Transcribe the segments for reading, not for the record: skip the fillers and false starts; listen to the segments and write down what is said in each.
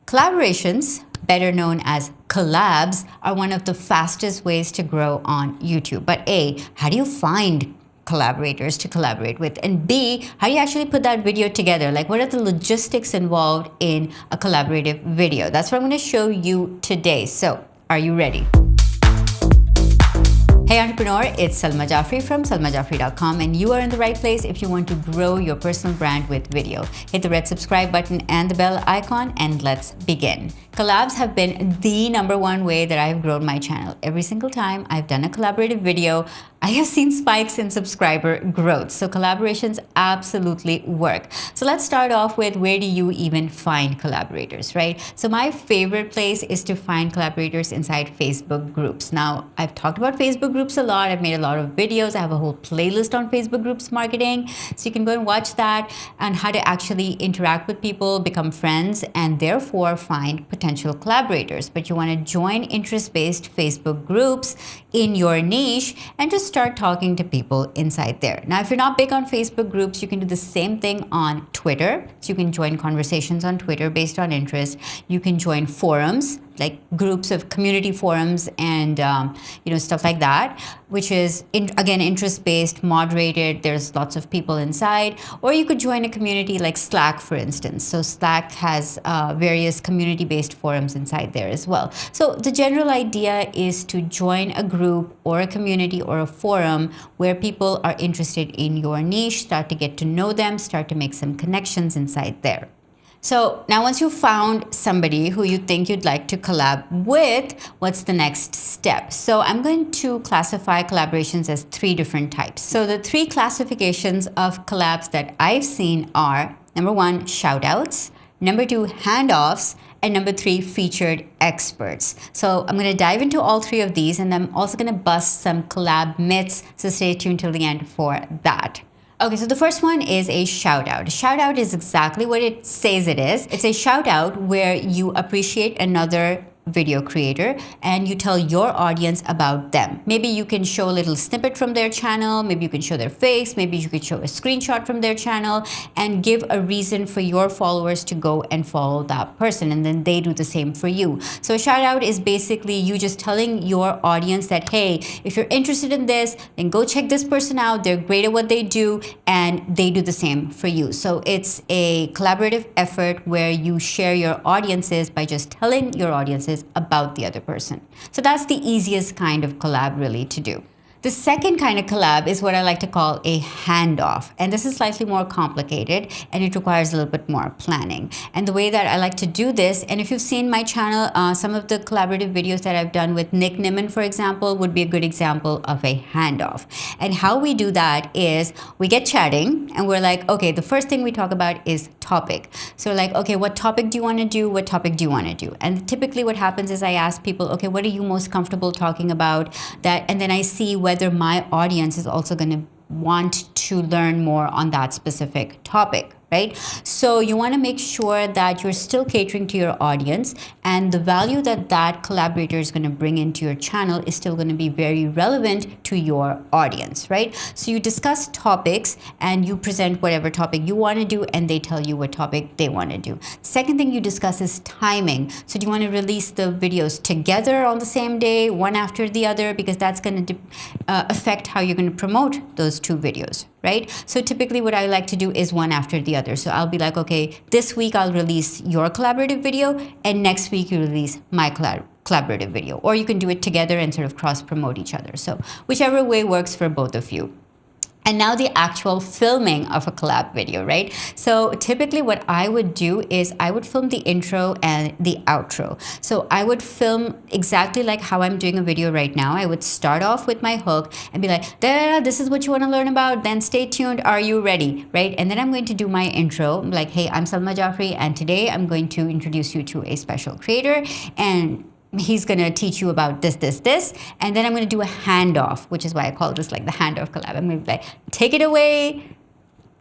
Collaborations, better known as collabs, are one of the fastest ways to grow on YouTube. But A, how do you find collaborators to collaborate with? And B, how do you actually put that video together? Like, what are the logistics involved in a collaborative video? That's what I'm going to show you today. So, are you ready? Hey entrepreneur, it's Salma Jafri from salmajafri.com, and you are in the right place if you want to grow your personal brand with video. Hit the red subscribe button and the bell icon, and let's begin. Collabs have been the #1 way that I've grown my channel. Every single time I've done a collaborative video, I have seen spikes in subscriber growth. So collaborations absolutely work. So let's start off with, where do you even find collaborators, right? So my favorite place is to find collaborators inside Facebook groups. Now, I've talked about Facebook groups a lot. I've made a lot of videos. I have a whole playlist on Facebook groups marketing. So you can go and watch that, and how to actually interact with people, become friends, and therefore find potential collaborators. But you want to join interest-based Facebook groups in your niche and just start talking to people inside there. Now, if you're not big on Facebook groups, you can do the same thing on Twitter. So you can join conversations on Twitter based on interest. You can join forums, like groups of community forums and stuff like that, which is again interest-based, moderated. There's lots of people inside. Or you could join a community like Slack, for instance. So Slack has various community-based forums inside there as well. So the general idea is to join a group or a community or a forum where people are interested in your niche, start to get to know them, start to make some connections inside there. So now, once you've found somebody who you think you'd like to collab with, what's the next step? So I'm going to classify collaborations as 3 different types. So the 3 classifications of collabs that I've seen are, #1, shoutouts, #2, handoffs, and #3, featured experts. So I'm going to dive into all 3 of these, and I'm also going to bust some collab myths, so stay tuned till the end for that. Okay, so the first one is a shout out. A shout out is exactly what it says it is. It's a shout out where you appreciate another video creator and you tell your audience about them. Maybe you can show a little snippet from their channel, maybe you can show their face, maybe you could show a screenshot from their channel and give a reason for your followers to go and follow that person, and then they do the same for you. So a shout out is basically you just telling your audience that, hey, if you're interested in this, then go check this person out. They're great at what they do, and they do the same for you. So it's a collaborative effort where you share your audiences by just telling your audiences about the other person. So that's the easiest kind of collab really to do. The second kind of collab is what I like to call a handoff. And this is slightly more complicated and it requires a little bit more planning. And the way that I like to do this, and if you've seen my channel, some of the collaborative videos that I've done with Nick Nimmin, for example, would be a good example of a handoff. And how we do that is we get chatting and we're like, okay, the first thing we talk about is topic. So like, okay, what topic do you want to do? What topic do you want to do? And typically what happens is I ask people, okay, what are you most comfortable talking about? And then I see whether my audience is also going to want to learn more on that specific topic, right? So you want to make sure that you're still catering to your audience, and the value that that collaborator is going to bring into your channel is still going to be very relevant to your audience, right? So you discuss topics and you present whatever topic you want to do, and they tell you what topic they want to do. Second thing you discuss is timing. So do you want to release the videos together on the same day, one after the other? Because that's going to affect how you're going to promote those 2 videos, right? So typically what I like to do is one after the other. So I'll be like, okay, this week I'll release your collaborative video, and next week you release my collaborative video. Or you can do it together and sort of cross-promote each other. So whichever way works for both of you. And now the actual filming of a collab video, right? So typically what I would do is I would film the intro and the outro. So I would film exactly like how I'm doing a video right now. I would start off with my hook and be like, this is what you want to learn about, then stay tuned, are you ready, right? And then I'm going to do my intro, like, hey, I'm Salma Jafri, and today I'm going to introduce you to a special creator, and he's going to teach you about this, and then I'm going to do a handoff, which is why I call this like the Handoff Collab. I'm going to be like, take it away,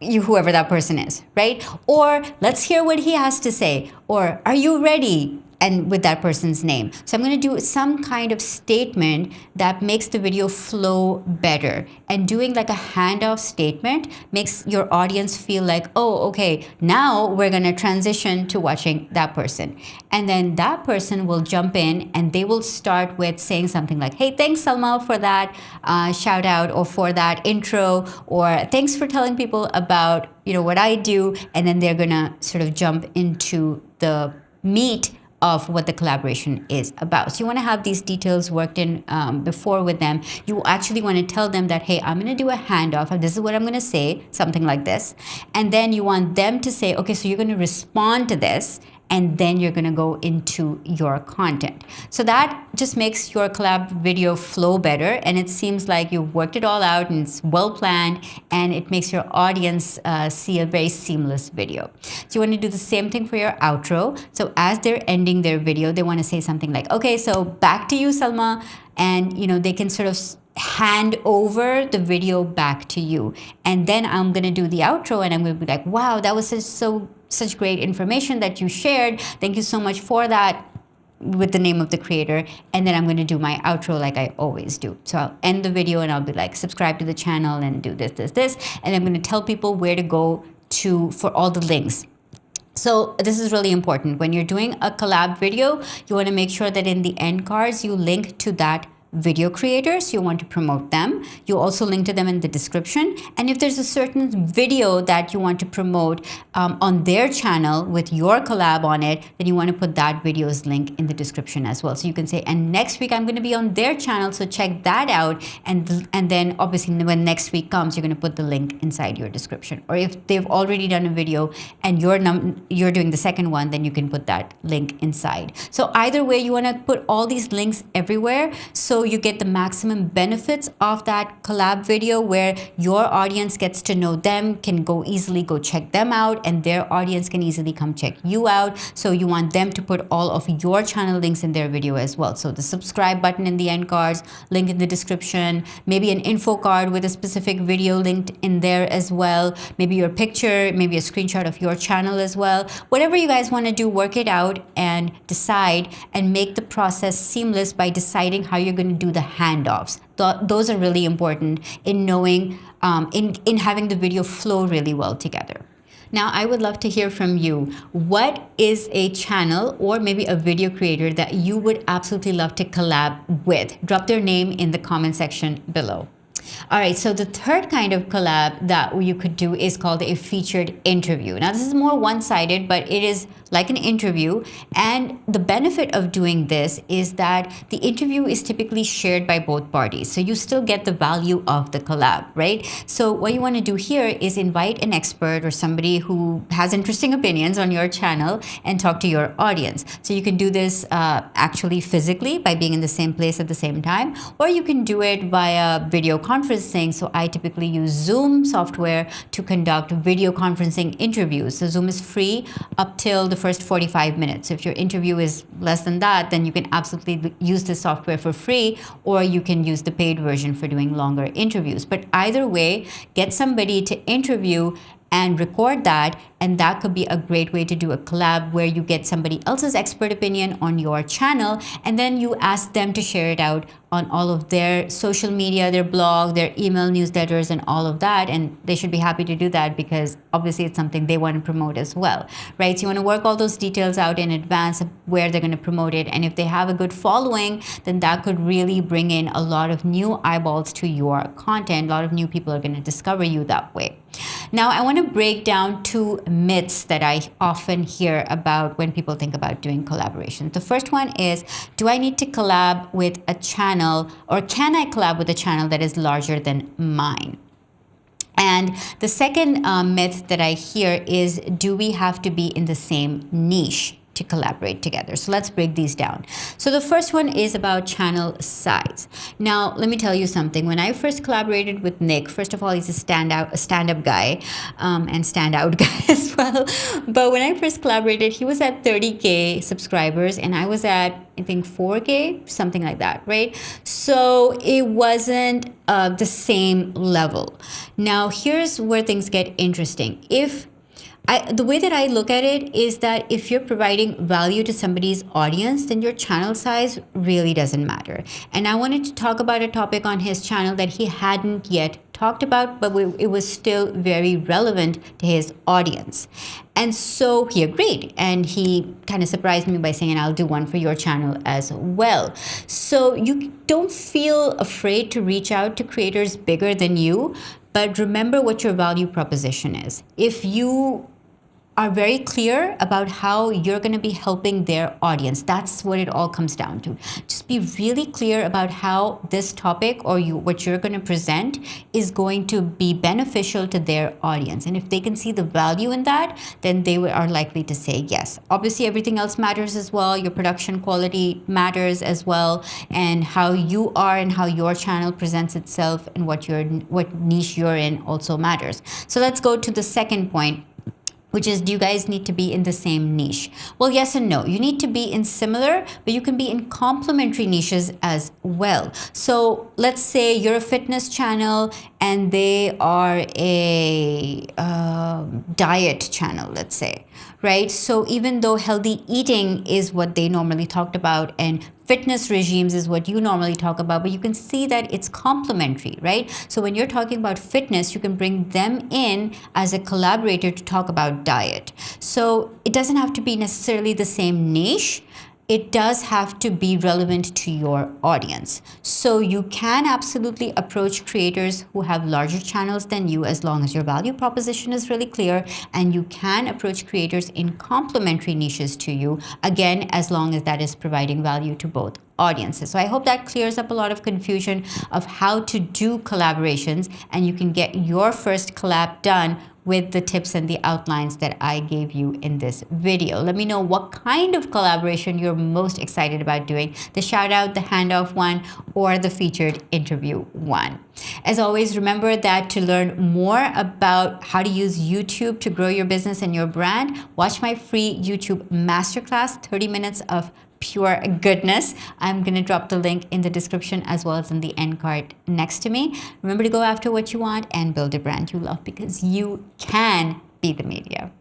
whoever that person is, right? Or let's hear what he has to say. Or are you ready? and with that person's name. So I'm going to do some kind of statement that makes the video flow better. And doing like a handoff statement makes your audience feel like, oh, okay, now we're going to transition to watching that person. And then that person will jump in and they will start with saying something like, hey, thanks, Salma, for that shout out, or for that intro, or thanks for telling people about, what I do. And then they're going to sort of jump into the meat of what the collaboration is about. So you want to have these details worked in before with them. You actually want to tell them that, hey, I'm going to do a handoff, and this is what I'm going to say, something like this. And then you want them to say, okay, so you're going to respond to this, and then you're going to go into your content. So that just makes your collab video flow better, and it seems like you've worked it all out and it's well planned, and it makes your audience see a very seamless video. So you want to do the same thing for your outro. So as they're ending their video, they want to say something like, okay, so back to you, Salma, and they can sort of hand over the video back to you. And then I'm going to do the outro, and I'm going to be like, wow, that was such great information that you shared. Thank you so much for that, with the name of the creator. And then I'm going to do my outro like I always do. So I'll end the video and I'll be like, subscribe to the channel and do this. And I'm going to tell people where to go to for all the links. So this is really important. When you're doing a collab video, you want to make sure that in the end cards, you link to that video creators. You want to promote them. You also link to them in the description. And if there's a certain video that you want to promote on their channel with your collab on it, then you want to put that video's link in the description as well. So you can say, and next week I'm going to be on their channel, so check that out. And then obviously when next week comes, you're going to put the link inside your description. Or if they've already done a video and you're doing the second one, then you can put that link inside. So either way, you want to put all these links everywhere, so you get the maximum benefits of that collab video, where your audience gets to know them, can easily go check them out, and their audience can easily come check you out. So you want them to put all of your channel links in their video as well. So the subscribe button in the end cards, link in the description, maybe an info card with a specific video linked in there as well, maybe your picture, maybe a screenshot of your channel as well. Whatever you guys want to do, work it out and decide, and make the process seamless by deciding how you're going to do the handoffs. Those are really important in knowing, in having the video flow really well together. Now, I would love to hear from you. What is a channel or maybe a video creator that you would absolutely love to collab with? Drop their name in the comment section below. All right, so the third kind of collab that you could do is called a featured interview. Now, this is more one-sided, but it is like an interview. And the benefit of doing this is that the interview is typically shared by both parties. So you still get the value of the collab, right? So what you want to do here is invite an expert or somebody who has interesting opinions on your channel and talk to your audience. So you can do this actually physically by being in the same place at the same time, or you can do it via video conferencing. So I typically use Zoom software to conduct video conferencing interviews. So Zoom is free up till the first 45 minutes. So if your interview is less than that, then you can absolutely use the software for free, or you can use the paid version for doing longer interviews. But either way, get somebody to interview and record that, and that could be a great way to do a collab where you get somebody else's expert opinion on your channel, and then you ask them to share it out on all of their social media, their blog, their email newsletters, and all of that. And they should be happy to do that because obviously it's something they want to promote as well, right? So you want to work all those details out in advance of where they're going to promote it. And if they have a good following, then that could really bring in a lot of new eyeballs to your content. A lot of new people are going to discover you that way. Now, I want to break down two myths that I often hear about when people think about doing collaboration. The first one is, do I need to collab with a channel, or can I collab with a channel that is larger than mine? And the second myth that I hear is, do we have to be in the same niche to collaborate together? So let's break these down. So the first one is about channel size. Now, let me tell you something. When I first collaborated with Nick, first of all, he's a stand-up guy, and standout guy as well. But when I first collaborated, he was at 30K subscribers and I was at, I think, 4K, something like that, right? So it wasn't the same level. Now, here's where things get interesting. If the way that I look at it is that if you're providing value to somebody's audience, then your channel size really doesn't matter. And I wanted to talk about a topic on his channel that he hadn't yet talked about, but it was still very relevant to his audience. And so he agreed, and he kind of surprised me by saying, I'll do one for your channel as well. So you don't feel afraid to reach out to creators bigger than you, but remember what your value proposition is. If you are very clear about how you're going to be helping their audience, that's what it all comes down to. Just be really clear about how this topic or what you're going to present is going to be beneficial to their audience. And if they can see the value in that, then they are likely to say yes. Obviously, everything else matters as well. Your production quality matters as well, and how you are and how your channel presents itself and what niche you're in also matters. So let's go to the second point, which is, do you guys need to be in the same niche? Well, yes and no. You need to be in similar, but you can be in complementary niches as well. So let's say you're a fitness channel and they are a diet channel, let's say, right? So even though healthy eating is what they normally talked about and fitness regimes is what you normally talk about, but you can see that it's complementary, right? So when you're talking about fitness, you can bring them in as a collaborator to talk about diet. So it doesn't have to be necessarily the same niche. It does have to be relevant to your audience. So you can absolutely approach creators who have larger channels than you, as long as your value proposition is really clear, and you can approach creators in complementary niches to you, again, as long as that is providing value to both audiences. So I hope that clears up a lot of confusion of how to do collaborations, and you can get your first collab done with the tips and the outlines that I gave you in this video. Let me know what kind of collaboration you're most excited about doing, the shout out, the handoff one, or the featured interview one. As always, remember that to learn more about how to use YouTube to grow your business and your brand, watch my free YouTube masterclass, 30 minutes of pure goodness. I'm going to drop the link in the description as well as in the end card next to me. Remember to go after what you want and build a brand you love, because you can be the media.